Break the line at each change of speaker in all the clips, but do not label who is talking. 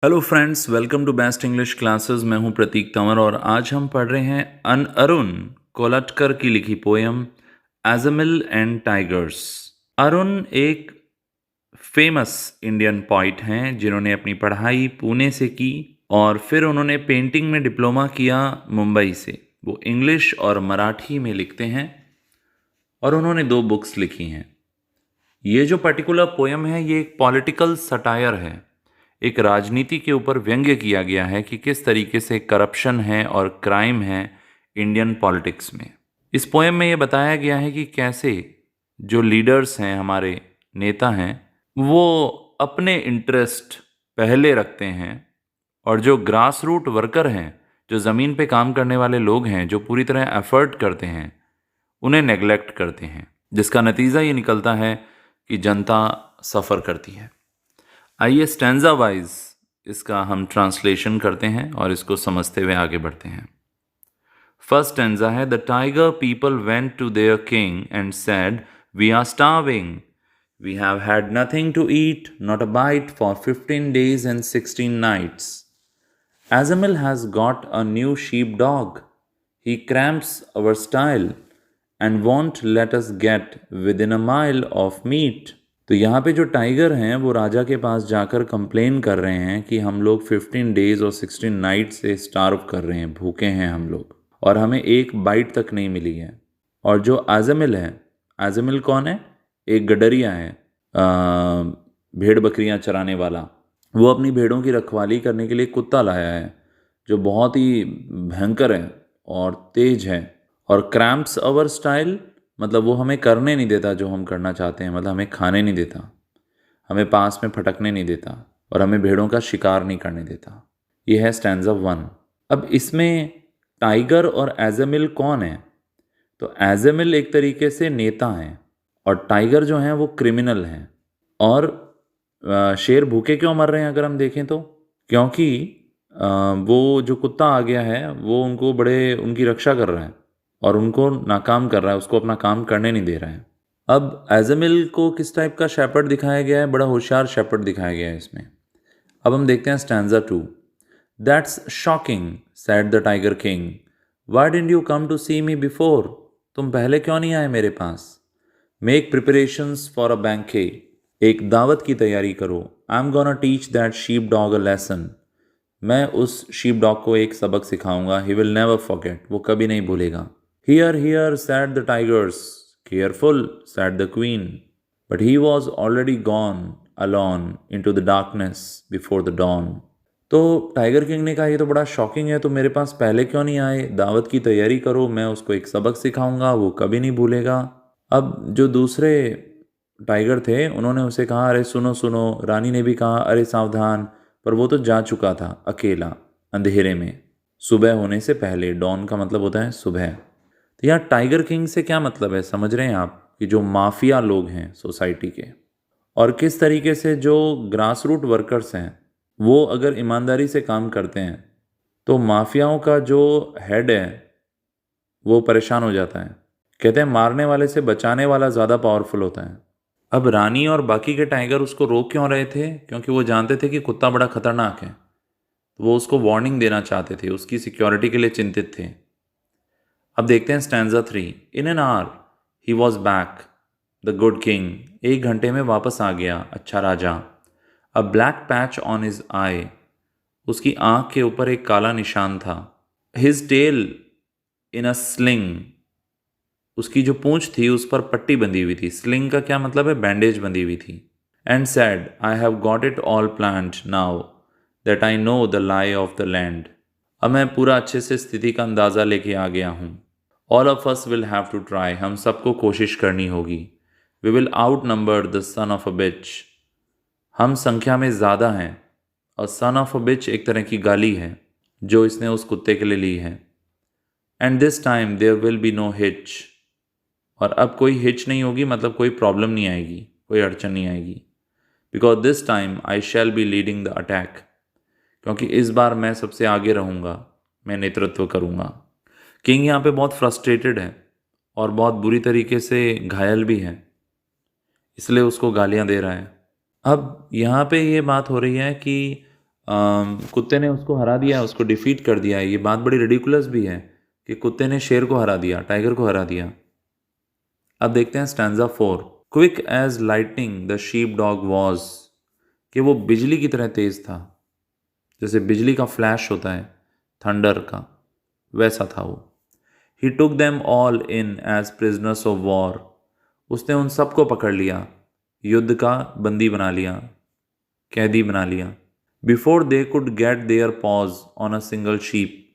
Hello friends, welcome to best English classes. मैं हूं प्रतीक तंवर और आज हम पढ़ रहे हैं अरुण कोलटकर की लिखी पोयम एजमिल एंड टाइगर्स। अरुण एक फेमस इंडियन पोइट हैं जिन्होंने अपनी पढ़ाई पुणे से की और फिर उन्होंने पेंटिंग में डिप्लोमा किया मुंबई से। वो इंग्लिश और मराठी में लिखते हैं और उन्होंने 2 बुक्स लिखी हैं। ये जो पर्टिकुलर पोयम है ये एक पॉलिटिकल सटायर है। एक राजनीति के ऊपर व्यंग्य किया गया है कि किस तरीके से करप्शन है और क्राइम है इंडियन पॉलिटिक्स में। इस पोएम में ये बताया गया है कि कैसे जो लीडर्स हैं, हमारे नेता हैं, वो अपने इंटरेस्ट पहले रखते हैं और जो ग्रास रूट वर्कर हैं, जो ज़मीन पे काम करने वाले लोग हैं, जो पूरी तरह एफर्ट करते हैं, उन्हें नेग्लेक्ट करते हैं, जिसका नतीजा ये निकलता है कि जनता सफ़र करती है। आइए स्टैंजा वाइज इसका हम ट्रांसलेशन करते हैं और इसको समझते हुए आगे बढ़ते हैं। फर्स्ट स्टैंजा है, the tiger people went to their king and said, we are starving, we have had nothing to eat, not a bite for 15 days and 16 nights. Azamil has got a new sheepdog. He cramps our style and won't let us get within a mile of meat. तो यहाँ पे जो tiger हैं वो राजा के पास जाकर complain कर रहे हैं कि हम लोग 15 डेज और 16 नाइट से स्टार्व कर रहे हैं, भूखे हैं हम लोग और हमें एक बाइट तक नहीं मिली है। और जो आज़मिल है, आज़मिल कौन है? एक गडरिया है, भेड़ बकरियां चराने वाला। वो अपनी भेड़ों की रखवाली करने के लिए कुत्ता लाया है जो बहुत ही भयंकर है और तेज है। और क्रैम्प्स अवर स्टाइल मतलब वो हमें करने नहीं देता जो हम करना चाहते हैं, मतलब हमें खाने नहीं देता, हमें पास में फटकने नहीं देता और हमें भेड़ों का शिकार नहीं करने देता। ये है स्टैंजा 1। अब इसमें टाइगर और एज़मिल कौन है? तो एज़मिल एक तरीके से नेता हैं और टाइगर जो हैं वो क्रिमिनल हैं। और शेर भूखे क्यों मर रहे हैं अगर हम देखें तो? क्योंकि वो जो कुत्ता आ गया है वो उनको बड़े उनकी रक्षा कर रहा है और उनको नाकाम कर रहा है, उसको अपना काम करने नहीं दे रहा है। अब एज़मिल को किस टाइप का शेपर्ड दिखाया गया है? बड़ा होशियार शेपर्ड दिखाया गया है इसमें। अब हम देखते हैं stanza 2। That's shocking said the tiger king, why didn't you come to see me before? तुम पहले क्यों नहीं आए मेरे पास? Make preparations for a banquet, एक दावत की तैयारी करो। I am gonna teach that sheep dog a lesson, मैं उस शीप डॉग को एक सबक सिखाऊंगा। ही विल नेवर फॉरगेट, वो कभी नहीं भूलेगा। Here here said the tigers, careful said the queen, but he was already gone alone into the darkness before the dawn. तो टाइगर किंग ने कहा ये तो बड़ा शॉकिंग है, तो मेरे पास पहले क्यों नहीं आए? दावत की तैयारी करो, मैं उसको एक सबक सिखाऊंगा, वो कभी नहीं भूलेगा। अब जो दूसरे टाइगर थे उन्होंने उसे कहा, अरे सुनो सुनो। रानी ने भी कहा, अरे सावधान। पर वो तो जा चुका था अकेला अंधेरे में, सुबह होने से पहले। डॉन का मतलब होता है सुबह। तो यहाँ टाइगर किंग से क्या मतलब है, समझ रहे हैं आप? कि जो माफिया लोग हैं सोसाइटी के और किस तरीके से जो ग्रास रूट वर्कर्स हैं वो अगर ईमानदारी से काम करते हैं तो माफियाओं का जो हेड है वो परेशान हो जाता है। कहते हैं मारने वाले से बचाने वाला ज़्यादा पावरफुल होता है। अब रानी और बाकी के टाइगर उसको रोक क्यों रहे थे? क्योंकि वो जानते थे कि कुत्ता बड़ा खतरनाक है, तो वो उसको वार्निंग देना चाहते थे, उसकी सिक्योरिटी के लिए चिंतित थे। अब देखते हैं stanza 3। In an hour he was back the good king, एक घंटे में वापस आ गया अच्छा राजा। A black patch on his eye, उसकी आंख के ऊपर एक काला निशान था। His tail in a sling, उसकी जो पूंछ थी उस पर पट्टी बंधी हुई थी। स्लिंग का क्या मतलब है? बैंडेज बंधी हुई थी। And sad, I have got it all planned now that I know the lie of the land, अब मैं पूरा अच्छे से स्थिति का अंदाज़ा लेके आ गया हूँ। All of us will have to try, हम सबको कोशिश करनी होगी। We will outnumber the son of a bitch, हम संख्या में ज़्यादा हैं। और सन ऑफ अ बिच एक तरह की गाली है जो इसने उस कुत्ते के लिए ली है। And this time there will be no hitch, और अब कोई हिच नहीं होगी, मतलब कोई प्रॉब्लम नहीं आएगी, कोई अड़चन नहीं आएगी। Because this time I shall be leading the attack, क्योंकि इस बार मैं सबसे आगे रहूँगा, मैं नेतृत्व करूँगा। किंग यहाँ पे बहुत फ्रस्ट्रेटेड है और बहुत बुरी तरीके से घायल भी है, इसलिए उसको गालियाँ दे रहा है। अब यहाँ पे ये बात हो रही है कि कुत्ते ने उसको हरा दिया, उसको डिफीट कर दिया। ये बात बड़ी रिडिकुलस भी है कि कुत्ते ने शेर को हरा दिया, टाइगर को हरा दिया। अब देखते हैं stanza 4। Quick as lightning the sheep dog was, कि वो बिजली की तरह तेज था, जैसे बिजली का फ्लैश होता है, थंडर का, वैसा था वो। He took them all in as prisoners of war, उसने उन सबको पकड़ लिया, युद्ध का बंदी बना लिया, कैदी बना लिया। Before they could get their paws on a single sheep,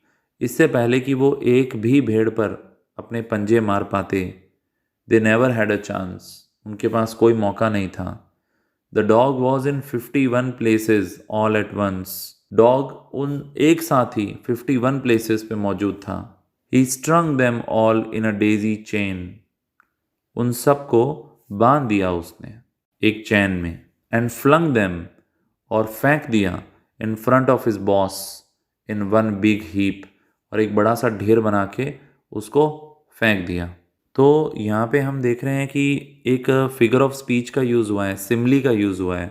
इससे पहले कि वो एक भी भेड़ पर अपने पंजे मार पाते। They never had a chance, उनके पास कोई मौका नहीं था। The dog was in 51 places all at once, dog उन एक साथ ही 51 प्लेसेस पे मौजूद था। He strung them all in a daisy chain, उन सबको बांध दिया उसने एक चैन में। एंड फ्लंग देम, और फेंक दिया, in front of his boss in one big heap, और एक बड़ा सा ढेर बना के उसको फेंक दिया। तो यहाँ पे हम देख रहे हैं कि एक फिगर ऑफ स्पीच का यूज़ हुआ है, सिमली का यूज़ हुआ है,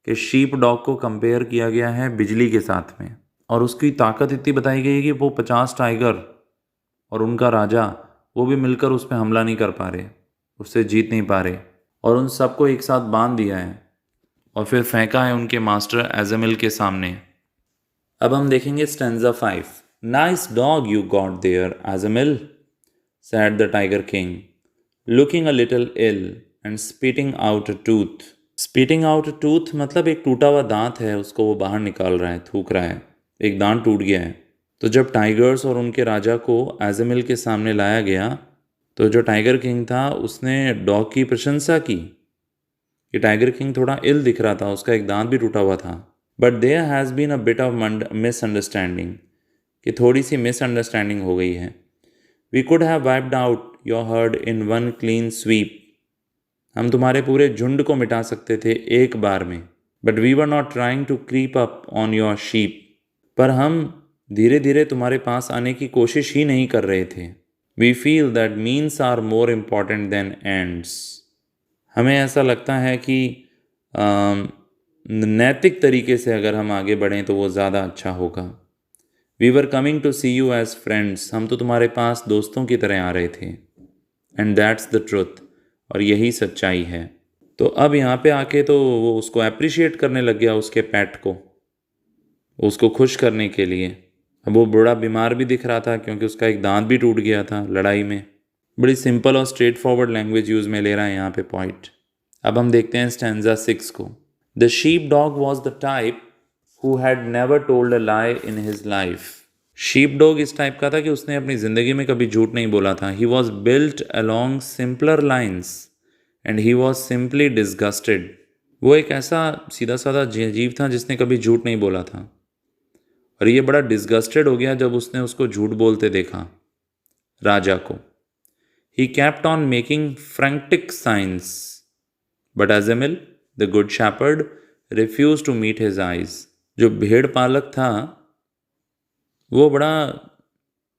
कि शीप डॉग को कंपेयर किया गया है बिजली के साथ में, और उसकी ताकत इतनी बताई गई है कि वो 50 टाइगर और उनका राजा, वो भी मिलकर उस पर हमला नहीं कर पा रहे, उससे जीत नहीं पा रहे, और उन सबको एक साथ बांध दिया है और फिर फेंका है उनके मास्टर एजमिल के सामने। अब हम देखेंगे stanza 5। Nice dog you got there Ajamil, said the tiger king, looking a little ill and spitting out a tooth. Spitting out a tooth मतलब एक टूटा हुआ दांत है, उसको वो बाहर निकाल रहा है, थूक रहा है, एक दांत टूट गया है। तो जब टाइगर्स और उनके राजा को एजमिल के सामने लाया गया, तो जो टाइगर किंग था उसने डॉग की प्रशंसा की कि टाइगर किंग थोड़ा इल दिख रहा था, उसका एक दांत भी टूटा हुआ था। But there has been a bit of misunderstanding, कि थोड़ी सी मिसअंडरस्टैंडिंग हो गई है। We could have wiped out your herd in one clean sweep, हम तुम्हारे पूरे झुंड को मिटा सकते थे एक बार में। But we were not trying to creep up on your sheep, पर हम धीरे धीरे तुम्हारे पास आने की कोशिश ही नहीं कर रहे थे। We feel that means are more important than ends, हमें ऐसा लगता है कि नैतिक तरीके से अगर हम आगे बढ़ें तो वो ज़्यादा अच्छा होगा। We were coming to see you as friends, हम तो तुम्हारे पास दोस्तों की तरह आ रहे थे। एंड दैट्स द ट्रुथ, और यही सच्चाई है। तो अब यहाँ पे आके तो वो उसको अप्रिशिएट करने लग गया, उसके पेट को, उसको खुश करने के लिए। अब वो बड़ा बीमार भी दिख रहा था क्योंकि उसका एक दांत भी टूट गया था लड़ाई में। बड़ी सिंपल और स्ट्रेट फॉरवर्ड लैंग्वेज यूज़ में ले रहा है यहाँ पे पॉइंट। अब हम देखते हैं स्टैंजा 6 को। The sheep dog was the type who had never told a lie in his life. Sheep dog इस टाइप का था कि उसने अपनी ज़िंदगी में कभी झूठ नहीं बोला था। He was built along simpler lines and he was simply disgusted. वो एक ऐसा सीधा साधा जीव था जिसने कभी झूठ नहीं बोला था, और ये बड़ा डिस्गस्टेड हो गया जब उसने उसको झूठ बोलते देखा, राजा को। He kept on making frantic signs, but Azamil, the good shepherd, refused to meet his eyes. जो भेड़ पालक था वो बड़ा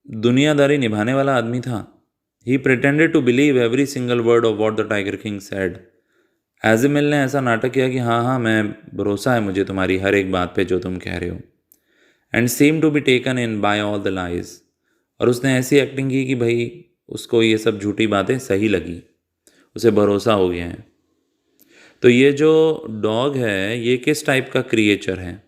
दुनियादारी निभाने वाला आदमी था। He pretended to believe every single word of what the tiger king said. Ajamil ने ऐसा नाटक किया कि हाँ हाँ मैं भरोसा है मुझे तुम्हारी हर एक बात पे जो तुम कह रहे हो। And seem to be taken in by all the lies, और उसने ऐसी एक्टिंग की कि भाई उसको ये सब झूठी बातें सही लगी, उसे भरोसा हो गया है। तो ये जो डॉग है ये किस टाइप का क्रिएचर है?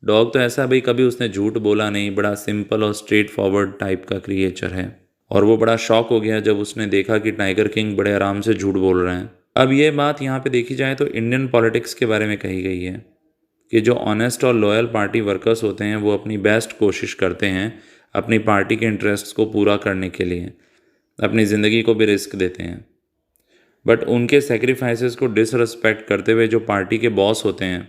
डॉग तो ऐसा भाई कभी उसने झूठ बोला नहीं, बड़ा सिंपल और स्ट्रेट फॉरवर्ड टाइप का क्रिएचर है। और वो बड़ा शॉक हो गया जब उसने देखा कि टाइगर किंग बड़े आराम से झूठ बोल रहे हैं। अब ये बात यहाँ पे देखी जाए तो इंडियन पॉलिटिक्स के बारे में कही गई है कि जो ऑनेस्ट और लॉयल पार्टी वर्कर्स होते हैं वो अपनी बेस्ट कोशिश करते हैं अपनी पार्टी के इंटरेस्ट्स को पूरा करने के लिए, अपनी ज़िंदगी को भी रिस्क देते हैं। बट उनके सेक्रीफाइसेस को डिसरिस्पेक्ट करते हुए जो पार्टी के बॉस होते हैं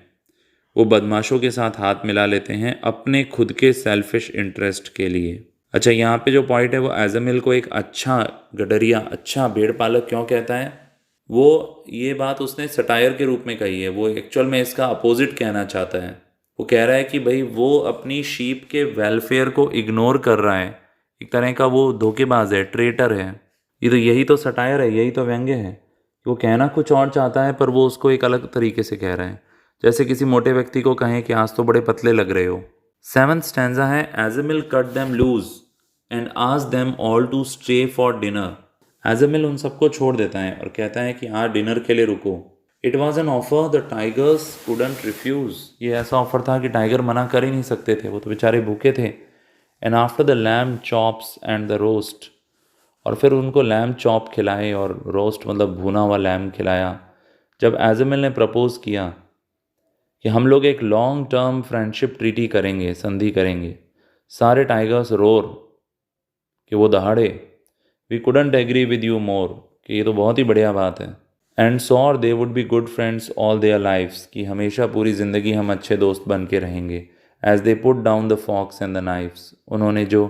वो बदमाशों के साथ हाथ मिला लेते हैं अपने खुद के सेल्फिश इंटरेस्ट के लिए। अच्छा, यहाँ पे जो पॉइंट है वो एजमिल को एक अच्छा गडरिया, अच्छा भेड़ पालक क्यों कहता है, वो ये बात उसने सटायर के रूप में कही है। वो एक्चुअल में इसका अपोजिट कहना चाहता है। वो कह रहा है कि भाई वो अपनी शीप के वेलफेयर को इग्नोर कर रहा है, एक तरह का वो धोखेबाज है, ट्रेटर है। ये तो यही तो सटायर है, यही तो व्यंग्य है कि वो कहना कुछ और चाहता है पर वो उसको एक अलग तरीके से कह रहा है। जैसे किसी मोटे व्यक्ति को कहें कि आज तो बड़े पतले लग रहे हो। 7th स्टैंजा है, Ajamil cut them loose and ask them all to stay for dinner. Ajamil उन सबको छोड़ देता है और कहता है कि आज डिनर के लिए रुको। It was an offer the tigers couldn't refuse. ये ऐसा ऑफर था कि टाइगर मना कर ही नहीं सकते थे, वो तो बेचारे भूखे थे। And after the lamb chops and the roast, और फिर उनको लैम्ब चॉप खिलाए और रोस्ट मतलब भुना हुआ लैम्ब खिलाया। जब एजमिल ने प्रपोज किया कि हम लोग एक लॉन्ग टर्म फ्रेंडशिप ट्रीटी करेंगे, संधि करेंगे, सारे टाइगर्स रोर कि वो दहाड़े। We couldn't agree with you more, कि ये तो बहुत ही बढ़िया बात है। And so they would be good friends all their lives, कि हमेशा पूरी ज़िंदगी हम अच्छे दोस्त बन के रहेंगे। As they put down the forks and the knives, उन्होंने जो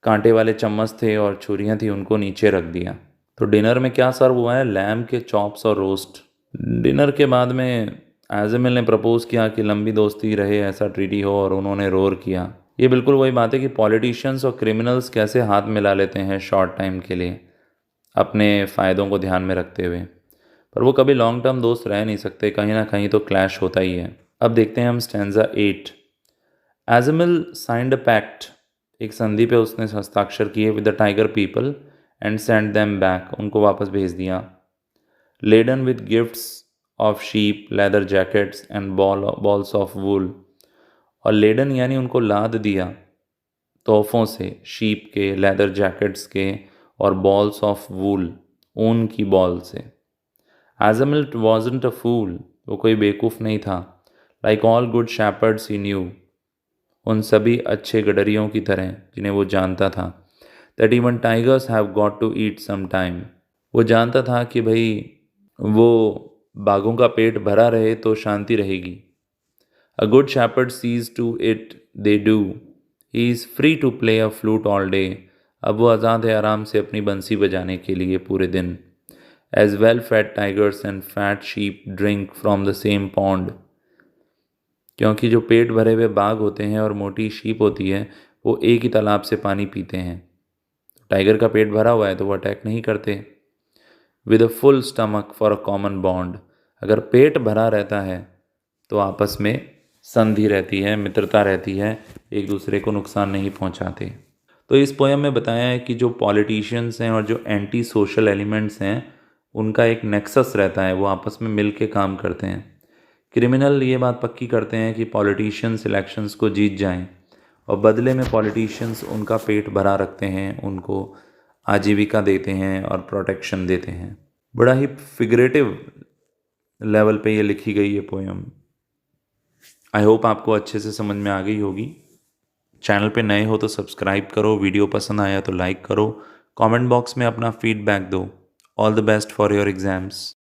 कांटे वाले चम्मच थे और छुरियाँ थी उनको नीचे रख दिया। तो डिनर में क्या सर्व हुआ है? लैम्ब के चॉप्स और रोस्ट। डिनर के बाद में एजमिल ने प्रपोज किया कि लंबी दोस्ती रहे, ऐसा ट्रीटी हो, और उन्होंने रोर किया। ये बिल्कुल वही बात है कि पॉलिटिशियंस और क्रिमिनल्स कैसे हाथ मिला लेते हैं शॉर्ट टाइम के लिए अपने फ़ायदों को ध्यान में रखते हुए, पर वो कभी लॉन्ग टर्म दोस्त रह नहीं सकते, कहीं ना कहीं तो क्लैश होता ही है। अब देखते हैं हम स्टैंजा 8। एजमिल साइंड अ पैक्ट, एक संधि पे उसने हस्ताक्षर किए with the tiger people and sent them back, उनको वापस भेज दिया। Laden with gifts of sheep leather jackets and balls of wool, और लेडन यानी उनको लाद दिया तोहफ़ों से, शीप के, लेदर जैकेट्स के, और बॉल्स ऑफ वूल, ऊन की बॉल से। एजमिल वॉजंट अ फूल, वो कोई बेवकूफ़ नहीं था। लाइक ऑल गुड शेपर्ड्स ही न्यू, उन सभी अच्छे गडरियों की तरह जिन्हें वो जानता था। That even tigers have got to eat some time, वो जानता था कि भाई वो बाघों का पेट भरा रहे तो शांति रहेगी। A good shepherd sees to it they do. He is free to play a flute all day. अब वो आज़ाद है आराम से अपनी बंसी बजाने के लिए पूरे दिन। As well fed tigers and fat sheep drink from the same pond. क्योंकि जो पेट भरे हुए बाघ होते हैं और मोटी शीप होती है वो एक ही तालाब से पानी पीते हैं। टाइगर का पेट भरा हुआ है तो वो अटैक नहीं करते। With a full stomach for a common bond, अगर पेट भरा रहता है तो आपस में संधि रहती है, मित्रता रहती है, एक दूसरे को नुकसान नहीं पहुंचाते। तो इस पोयम में बताया है कि जो पॉलिटिशियंस हैं और जो एंटी सोशल एलिमेंट्स हैं उनका एक नेक्सस रहता है, वो आपस में मिल के काम करते हैं। क्रिमिनल ये बात पक्की करते हैं कि पॉलिटिशियंस इलेक्शंस को जीत जाएं और बदले में पॉलिटिशियंस उनका पेट भरा रखते हैं, उनको आजीविका देते हैं और प्रोटेक्शन देते हैं। बड़ा ही फिगरेटिव लेवल पे ये लिखी गई ये पोयम। आई होप आपको अच्छे से समझ में आ गई होगी। चैनल पे नए हो तो सब्सक्राइब करो, वीडियो पसंद आया तो लाइक करो, कमेंट बॉक्स में अपना फीडबैक दो। All the best for your exams.